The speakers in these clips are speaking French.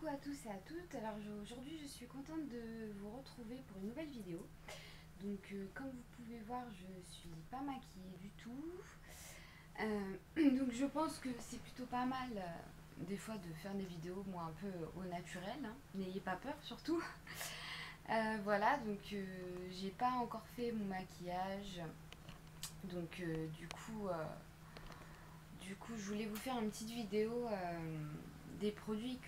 Coucou à tous et à toutes. Alors aujourd'hui je suis contente de vous retrouver pour une nouvelle vidéo. Donc comme vous pouvez voir, je suis pas maquillée du tout. Donc je pense que c'est plutôt pas mal des fois de faire des vidéos moi un peu au naturel, hein. N'ayez pas peur surtout. Voilà, donc j'ai pas encore fait mon maquillage. Donc du coup, je voulais vous faire une petite vidéo des produits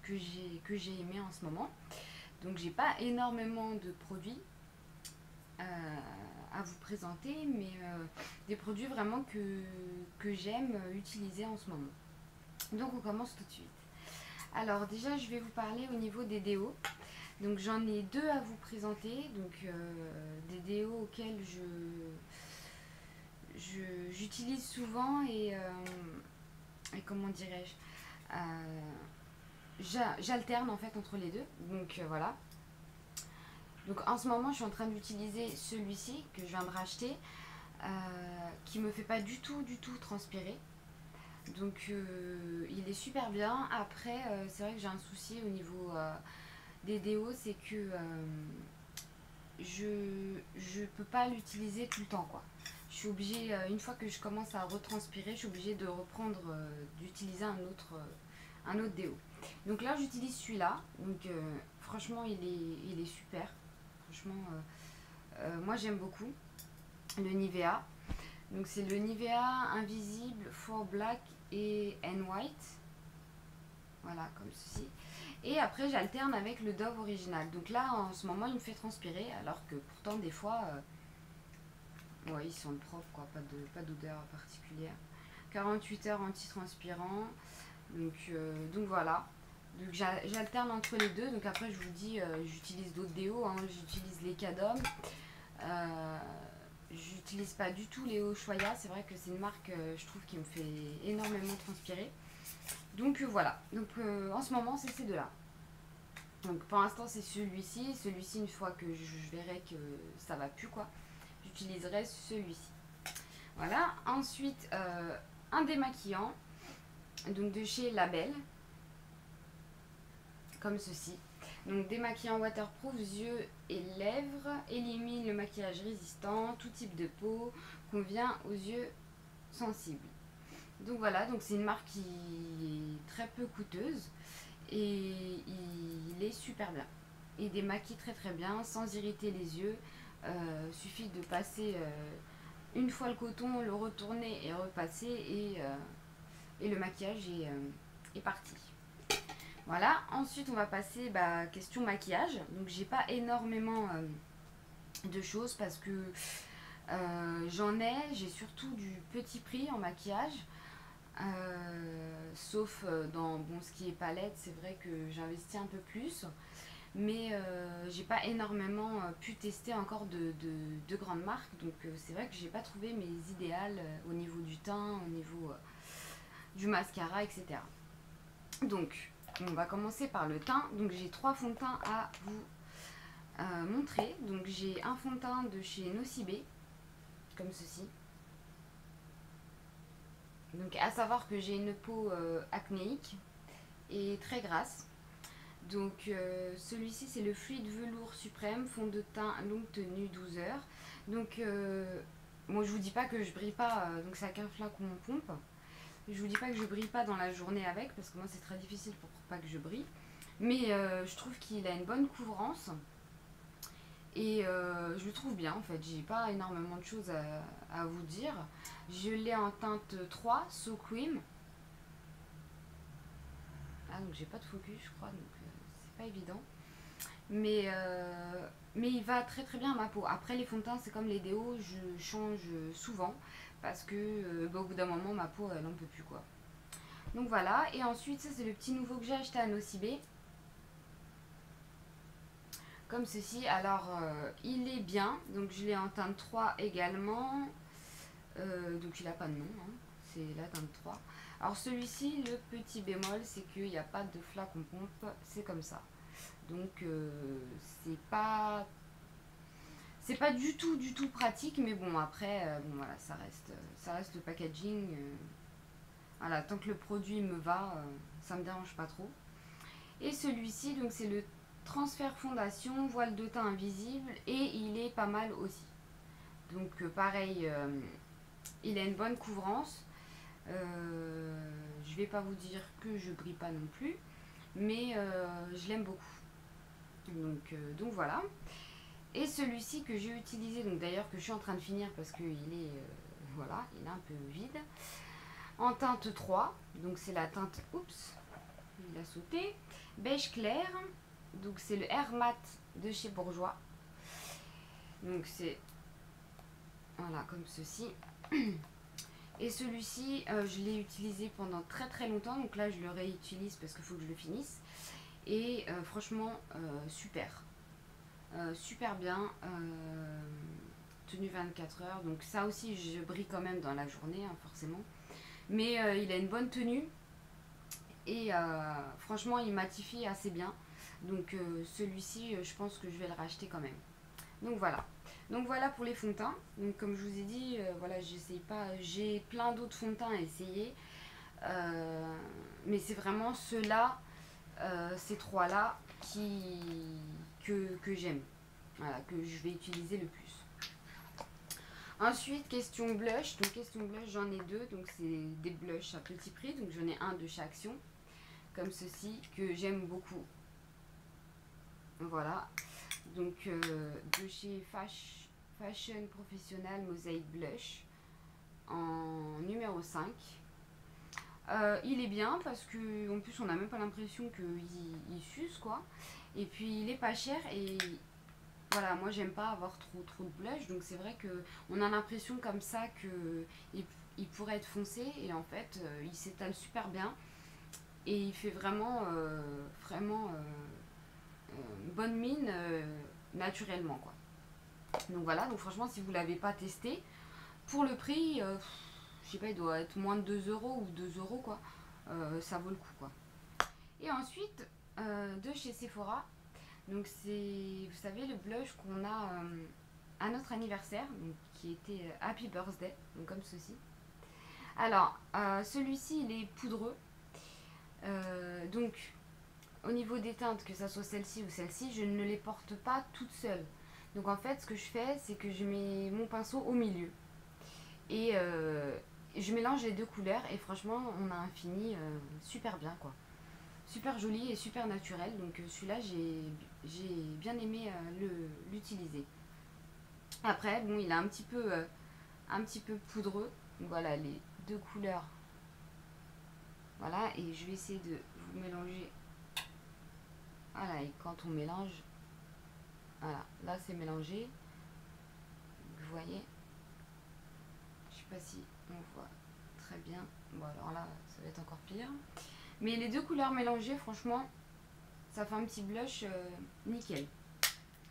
que j'ai aimés en ce moment. Donc j'ai pas énormément de produits euh, à vous présenter, mais des produits vraiment que j'aime utiliser en ce moment. Donc on commence tout de suite. Alors déjà je vais vous parler au niveau des déos. Donc j'en ai deux à vous présenter. Donc des déos auxquels j'utilise souvent et comment dirais-je, j'alterne en fait entre les deux. Donc voilà. Donc en ce moment, je suis en train d'utiliser celui-ci que je viens de racheter, qui me fait pas du tout transpirer. Donc il est super bien. Après, c'est vrai que j'ai un souci au niveau des déos, c'est que je peux pas l'utiliser tout le temps, quoi. Je suis obligée, une fois que je commence à retranspirer, je suis obligée de reprendre, d'utiliser un autre déo. Donc là, j'utilise celui-là. Donc franchement, il est super. Franchement, moi j'aime beaucoup le Nivea. Donc c'est le Nivea Invisible for Black et White. Voilà, comme ceci. Et après, j'alterne avec le Dove original. Donc là, en ce moment, il me fait transpirer, alors que pourtant, des fois, ouais, ils sont propres, quoi, pas d'odeur particulière. 48 heures anti-transpirant. Donc voilà. Donc j'alterne entre les deux. Donc après, je vous dis, j'utilise d'autres déos, hein. J'utilise les Cadom. Euh, J'utilise pas du tout les Ushuaïa. C'est vrai que c'est une marque, je trouve, qui me fait énormément transpirer. Donc voilà. Donc en ce moment, c'est ces deux-là. Donc pour l'instant, c'est celui-ci. Celui-ci, une fois que je verrai que ça va plus, quoi, j'utiliserai celui-ci. Voilà. Ensuite, un démaquillant. Donc de chez Label. Comme ceci. Donc démaquillant waterproof, yeux et lèvres, élimine le maquillage résistant, tout type de peau, convient aux yeux sensibles. Donc voilà, donc c'est une marque qui est très peu coûteuse et il est super bien. Il démaquille très très bien sans irriter les yeux. Suffit de passer une fois le coton, le retourner et repasser et le maquillage est parti. Voilà, ensuite on va passer question maquillage. Donc j'ai pas énormément de choses parce que j'ai surtout du petit prix en maquillage. Sauf dans ce qui est palette, c'est vrai que j'investis un peu plus. Mais j'ai pas énormément pu tester encore de grandes marques. Donc c'est vrai que j'ai pas trouvé mes idéales au niveau du teint, au niveau du mascara, etc. Donc on va commencer par le teint. Donc j'ai trois fonds de teint à vous montrer. Donc j'ai un fond de teint de chez Nocibé, comme ceci. Donc à savoir que j'ai une peau acnéique et très grasse. Donc celui-ci c'est le fluide velours suprême, fond de teint longue tenue 12 heures. Donc moi je vous dis pas que je brille pas, donc c'est avec un flacon pompe. Je vous dis pas que je brille pas dans la journée avec, parce que moi c'est très difficile pour pas que je brille. Mais je trouve qu'il a une bonne couvrance. Et je le trouve bien en fait, j'ai pas énormément de choses à vous dire. Je l'ai en teinte 3, So Cream. Ah donc j'ai pas de focus je crois, donc c'est pas évident. Mais il va très très bien à ma peau. Après les fonds de teint c'est comme les déos, je change souvent. Parce que au bout d'un moment ma peau elle en peut plus, quoi. Donc voilà, et ensuite ça c'est le petit nouveau que j'ai acheté à Nocibé. Comme ceci, alors il est bien, donc je l'ai en teinte 3 également. Donc il n'a pas de nom, hein. C'est la teinte 3. Alors celui-ci, le petit bémol, c'est qu'il n'y a pas de flacon pompe, c'est comme ça. Donc c'est pas du tout pratique, mais bon après, bon voilà, ça reste le packaging. Voilà, tant que le produit me va, ça me dérange pas trop. Et celui-ci, donc c'est le transfert fondation, voile de teint invisible, et il est pas mal aussi. Donc pareil, il a une bonne couvrance. Je vais pas vous dire que je brille pas non plus, mais je l'aime beaucoup. Donc voilà. Et celui-ci que j'ai utilisé, donc d'ailleurs que je suis en train de finir parce qu'il est, voilà, il est un peu vide, en teinte 3, donc c'est la teinte, oups, il a sauté, beige clair, donc c'est le Air Mat de chez Bourjois, donc c'est, voilà, comme ceci. Et celui-ci, je l'ai utilisé pendant très très longtemps, donc là je le réutilise parce qu'il faut que je le finisse, et franchement, super. Super bien, tenue 24 heures, donc ça aussi je brille quand même dans la journée, hein, forcément, mais il a une bonne tenue et franchement il matifie assez bien, donc celui-ci je pense que je vais le racheter quand même. Donc voilà pour les fonds de teint. Donc comme je vous ai dit, voilà, j'essaye pas, j'ai plein d'autres fonds de teint à essayer, mais c'est vraiment ceux-là, ces trois-là que j'aime, voilà, que je vais utiliser le plus. Ensuite, question blush. Donc question blush, j'en ai deux, donc c'est des blushs à petit prix, donc j'en ai un de chez Action, comme ceci, que j'aime beaucoup. Voilà, donc de chez Fashion Professional Mosaic Blush, en numéro 5. Il est bien parce que en plus on n'a même pas l'impression qu'il s'use quoi. Et puis il est pas cher et voilà, moi j'aime pas avoir trop de blush, donc c'est vrai que on a l'impression comme ça que il pourrait être foncé et en fait il s'étale super bien et il fait vraiment bonne mine naturellement quoi. Donc voilà, donc franchement si vous l'avez pas testé, pour le prix, je sais pas, il doit être moins de 2 euros ou 2 euros quoi. Ça vaut le coup quoi. Et ensuite, de chez Sephora, donc c'est, vous savez, le blush qu'on a à notre anniversaire, donc, qui était Happy Birthday, donc comme ceci. Alors, celui-ci, il est poudreux. Donc, au niveau des teintes, que ça soit celle-ci ou celle-ci, je ne les porte pas toutes seules. Donc en fait, ce que je fais, c'est que je mets mon pinceau au milieu. Et je mélange les deux couleurs et franchement, on a un fini super bien quoi. Super joli et super naturel. Donc celui-là, j'ai bien aimé l'utiliser. Après, bon, il est un petit peu poudreux. Donc voilà, les deux couleurs. Voilà, et je vais essayer de vous mélanger. Voilà, et quand on mélange, voilà, là c'est mélangé. Vous voyez, je sais pas si on voit très bien. Bon, alors là, ça va être encore pire. Mais les deux couleurs mélangées, franchement, ça fait un petit blush nickel.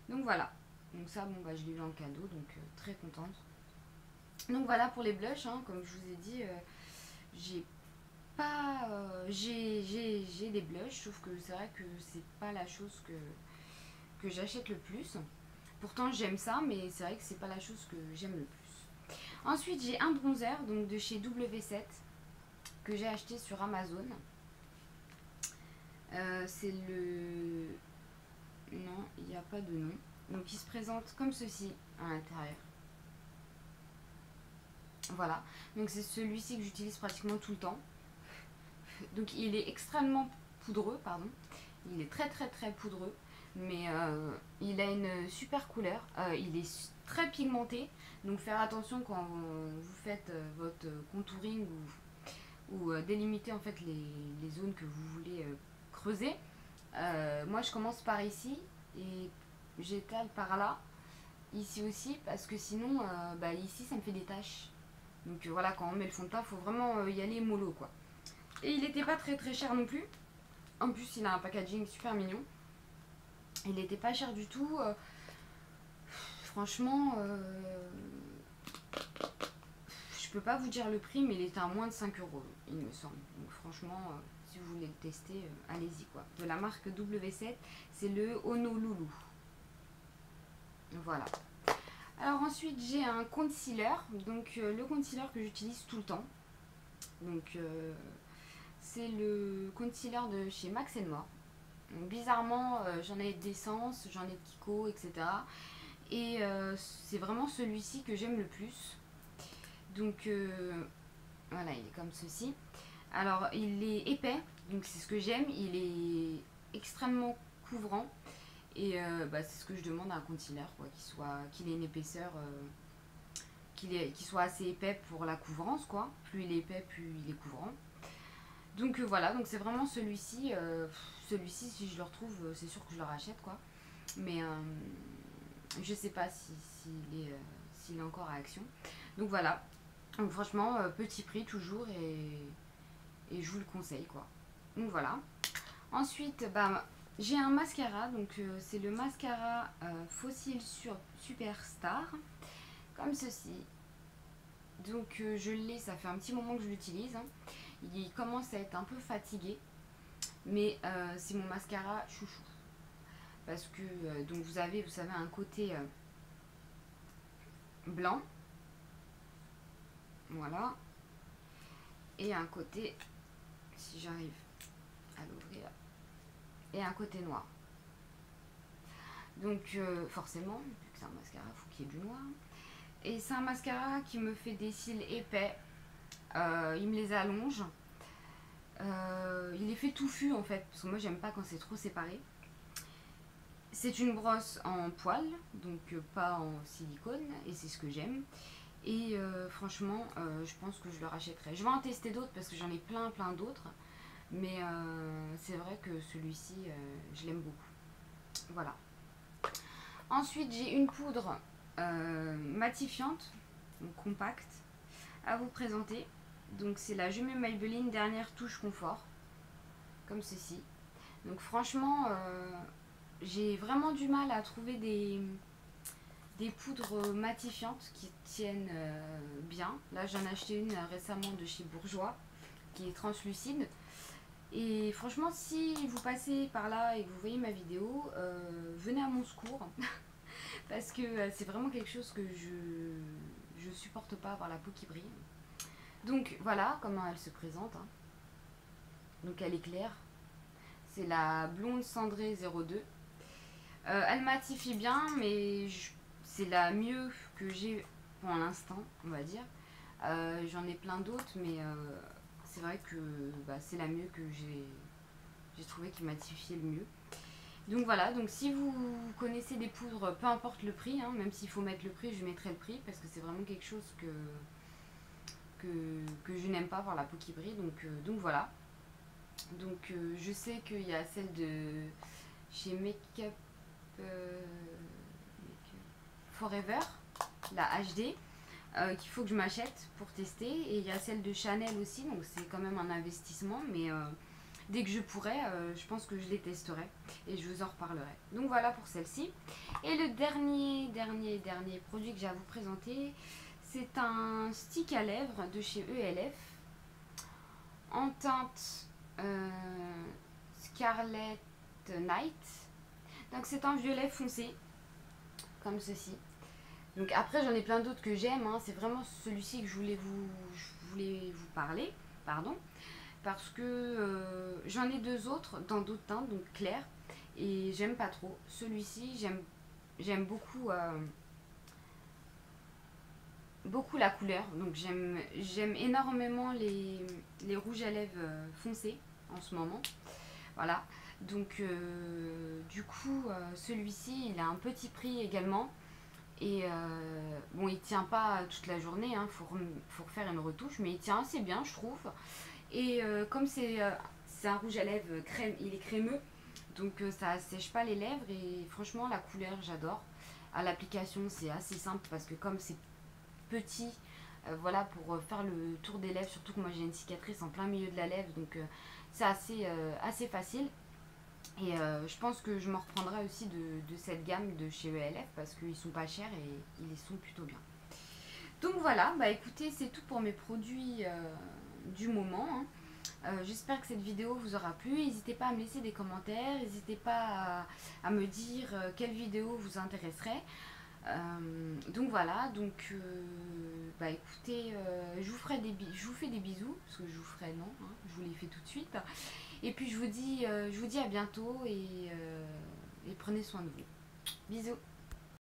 Donc voilà. Donc ça, bon, bah, je l'ai eu en cadeau, donc très contente. Donc voilà pour les blushs, hein, comme je vous ai dit, j'ai pas, j'ai des blushs, sauf que c'est vrai que c'est pas la chose que j'achète le plus. Pourtant j'aime ça, mais c'est vrai que c'est pas la chose que j'aime le plus. Ensuite j'ai un bronzer, donc de chez W7, que j'ai acheté sur Amazon. C'est le... Non, il n'y a pas de nom. Donc il se présente comme ceci à l'intérieur. Voilà, donc c'est celui-ci que j'utilise pratiquement tout le temps. Donc il est extrêmement poudreux, pardon. Il est très poudreux, mais il a une super couleur. Il est très pigmenté, donc faire attention quand vous faites votre contouring ou délimiter en fait les zones que vous voulez creuser. Moi je commence par ici et j'étale par là, ici aussi, parce que sinon bah, ici ça me fait des taches. Donc voilà, quand on met le fond de teint, il faut vraiment y aller mollo quoi. Et il n'était pas très cher non plus. En plus il a un packaging super mignon. Il n'était pas cher du tout. Franchement, je peux pas vous dire le prix, mais il était à moins de 5 euros, il me semble. Donc franchement, si vous voulez le tester, allez-y quoi. De la marque W7, c'est le Honolulu. Voilà. Alors ensuite, j'ai un concealer. Donc le concealer que j'utilise tout le temps. Donc c'est le concealer de chez Max & More. Donc, bizarrement, j'en ai d'Essence, j'en ai de Kiko, etc. Et c'est vraiment celui-ci que j'aime le plus. Donc voilà, il est comme ceci. Alors, il est épais, donc c'est ce que j'aime. Il est extrêmement couvrant. Et c'est ce que je demande à un concealer, quoi, qu'il ait une épaisseur, qu'il soit assez épais pour la couvrance, quoi. Plus il est épais, plus il est couvrant. Donc voilà, donc c'est vraiment celui-ci. Celui-ci, si je le retrouve, c'est sûr que je le rachète, quoi. Mais je sais pas s'il est encore à action. Donc voilà. Donc franchement, petit prix toujours et je vous le conseille, quoi. Donc voilà. Ensuite, j'ai un mascara, donc c'est le mascara Fossil Superstar, comme ceci. Donc je l'ai, ça fait un petit moment que je l'utilise. Hein. Il commence à être un peu fatigué, mais c'est mon mascara chouchou. Parce que donc vous savez, un côté blanc, voilà, et un côté, si j'arrive à l'ouvrir, et un côté noir. Donc forcément, vu que c'est un mascara, il faut qu'il y ait du noir. Et c'est un mascara qui me fait des cils épais. Il me les allonge. Il est fait touffu en fait, parce que moi j'aime pas quand c'est trop séparé. C'est une brosse en poil, donc pas en silicone, et c'est ce que j'aime. Et franchement, je pense que je le rachèterai. Je vais en tester d'autres parce que j'en ai plein d'autres. Mais c'est vrai que celui-ci, je l'aime beaucoup. Voilà. Ensuite, j'ai une poudre matifiante, donc compacte, à vous présenter. Donc c'est la Jumeau Maybelline Dernière Touche Confort, comme ceci. Donc franchement, j'ai vraiment du mal à trouver des poudres matifiantes qui tiennent bien. Là, j'en ai acheté une récemment de chez Bourjois, qui est translucide. Et franchement, si vous passez par là et que vous voyez ma vidéo, venez à mon secours. Parce que c'est vraiment quelque chose que je supporte pas, avoir la peau qui brille. Donc voilà comment elle se présente. Hein. Donc elle est claire. C'est la blonde cendrée 02. Elle matifie bien, mais c'est la mieux que j'ai pour l'instant, on va dire. J'en ai plein d'autres, mais c'est vrai que c'est la mieux que j'ai trouvé qui matifiait le mieux. Donc voilà, donc si vous connaissez des poudres, peu importe le prix, hein, même s'il faut mettre le prix, je mettrai le prix parce que c'est vraiment quelque chose que je n'aime pas, voir la peau qui brille. Donc voilà. Donc je sais qu'il y a celle de chez Make Up Forever, la HD, qu'il faut que je m'achète pour tester. Et il y a celle de Chanel aussi, donc c'est quand même un investissement, mais dès que je pourrai, je pense que je les testerai et je vous en reparlerai. Donc voilà pour celle-ci. Et le dernier produit que j'ai à vous présenter, c'est un stick à lèvres de chez ELF en teinte Scarlet Night. Donc c'est un violet foncé, comme ceci. Donc après j'en ai plein d'autres que j'aime, hein. C'est vraiment celui-ci que je voulais vous parler, pardon. Parce que j'en ai deux autres dans d'autres teintes, donc clair, et j'aime pas trop. Celui-ci, j'aime beaucoup la couleur, donc j'aime énormément les rouges à lèvres foncés en ce moment. Voilà, donc du coup, celui-ci, il a un petit prix également. Et bon, il tient pas toute la journée, hein, faut refaire une retouche, mais il tient assez bien, je trouve. Et comme c'est un rouge à lèvres crème, il est crémeux, donc ça sèche pas les lèvres. Et franchement, la couleur, j'adore. À l'application, c'est assez simple parce que comme c'est petit, voilà, pour faire le tour des lèvres, surtout que moi j'ai une cicatrice en plein milieu de la lèvre, donc c'est assez facile. Et je pense que je m'en reprendrai aussi de cette gamme de chez ELF parce qu'ils sont pas chers et ils sont plutôt bien. Donc voilà, écoutez, c'est tout pour mes produits du moment. Hein. J'espère que cette vidéo vous aura plu. N'hésitez pas à me laisser des commentaires, n'hésitez pas à me dire quelle vidéo vous intéresserait. Donc voilà, donc écoutez, je vous fais des bisous, parce que je vous ferai non, hein, je vous les fais tout de suite. Et puis je vous dis à bientôt et prenez soin de vous. Bisous.